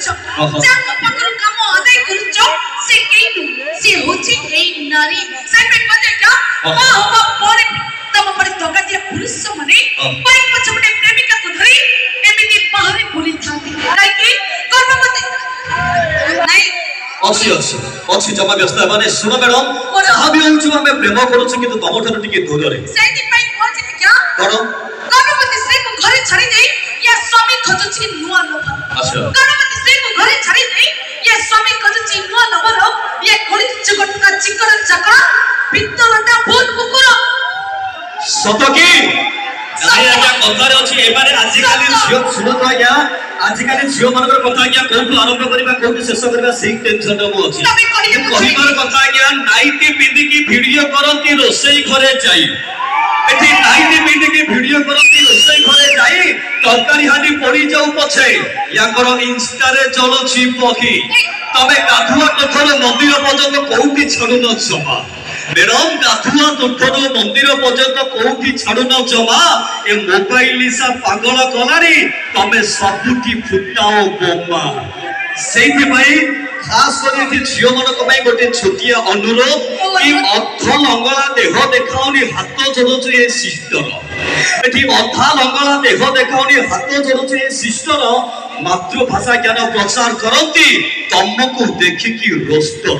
କରୁଛ ଯାଙ୍କ ପାଖରୁ କାମ ଆଦାୟ କରୁଛ ସେ କେଇନୁ ସେ ହୋଛି ଏଇ ନାରୀ ସାଇବେ କଦେ କା ମା ହବା ପରେ ତମ ପରି ତଗାଦିଆ ପୁରୁଷ ମାନେ ବାଇକ ପଛପଟେ ପ୍ରେମିକାକୁ ଧରି ଏମିତି ବାହାରେ ବୁଲିଥାନ୍ତି କାହିଁକି ଗର୍ଭବତୀ ନାଇଁ ଅଛି ଜମା ବ୍ୟସ୍ତ ମାନେ ଶୁଣ ମ୍ୟାଡମ ଯାହା ବି ହଉଛୁ ଆମେ ପ୍ରେମ କରୁଛୁ କିନ୍ତୁ ତମଠାରୁ ଟିକେ ଦୂରରେ ସେଇଥିପାଇଁ କହୁଛି क्या କଣ ଗର୍ଭବତୀ ସ୍ତ୍ରୀକୁ ଘରେ ଛାଡ଼ି ଦେଇ ୟା ସ୍ୱାମୀ ଖୋଜୁଛି ନୂଆ ଲଭର ଗର୍ଭବତୀ ସ୍ତ୍ରୀକୁ ଘରେ ଛାଡ଼ି ଦେଇ ୟା ସ୍ୱାମୀ ଖୋଜୁଛି ନୂଆ ଲଭର ୟା ଖୋଳିଛି ଚୁକଟକା ଚିକଣ ଚାକଣ ଭିତରଟା ଭୂତ କୁକୁର ସତ କି ନାଇଁ ଆଜ୍ଞା କଥାରେ ଅଛି ଏମାନେ ଆଜିକାଲି ଝିଅ ଶୁଣନ୍ତୁ ଆଜ୍ଞା ଆଜିକାଲି ଝିଅ ମାନଙ୍କର କଥା ଆଜ୍ଞା କୋଉଠୁ ଆରମ୍ଭ କରିବା କୋଉଠୁ ଶେଷ କରିବା ସେଇ ଟେନସନରେ ମୁଁ ଅଛି କହିବାର କଥା ଆଜ୍ଞା ନାଇଟି ପିନ୍ଧିକି ଭିଡିଓ କରନ୍ତି ରୋଷେଇ ଘରେ ଯାଇ ଏଠି ନାଇଟି ପିନ୍ଧିକି ଭିଡିଓ କରନ୍ତି ରୋଷେଇ ଘରେ ଯାଇ ତରକାରୀ ହାଣ୍ଡି ପଡି ଯାଉ ପଛେ ୟାଙ୍କର ଇନଷ୍ଟାରେ ଚଳୁଛି ପକ୍ଷୀ ତମେ ଗାଧୁଆ କୋଠର ମନ୍ଦିର ପର୍ଯ୍ୟନ୍ତ କୋଉଠି ଛାଡୁନ ଜମା ମ୍ୟାଡମ ଗାଧୁଆ କୋଠର ମନ୍ଦିର ପର୍ଯ୍ୟନ୍ତ କୋଉଠି ଛାଡୁନ ଜମା ଏ ମୋବାଇଲ ନିଶା ପାଗଳ କଲାଣି ତମେ ସବୁଠି ଫୁଟାଅ ବୋମା ସେଇଥିପାଇଁ खास कर झील मान गोटे छोटिया अनुरोध कि अध लंगला देह देखाऊनी हाथ जोड़ुच ये सिस्टर एठी अधा लंगला देह देखाऊनी हाथ जोड़ुच ये सिस्टर मातृभाषा ज्ञान प्रचार करती तुमको देखिकी रोस्टर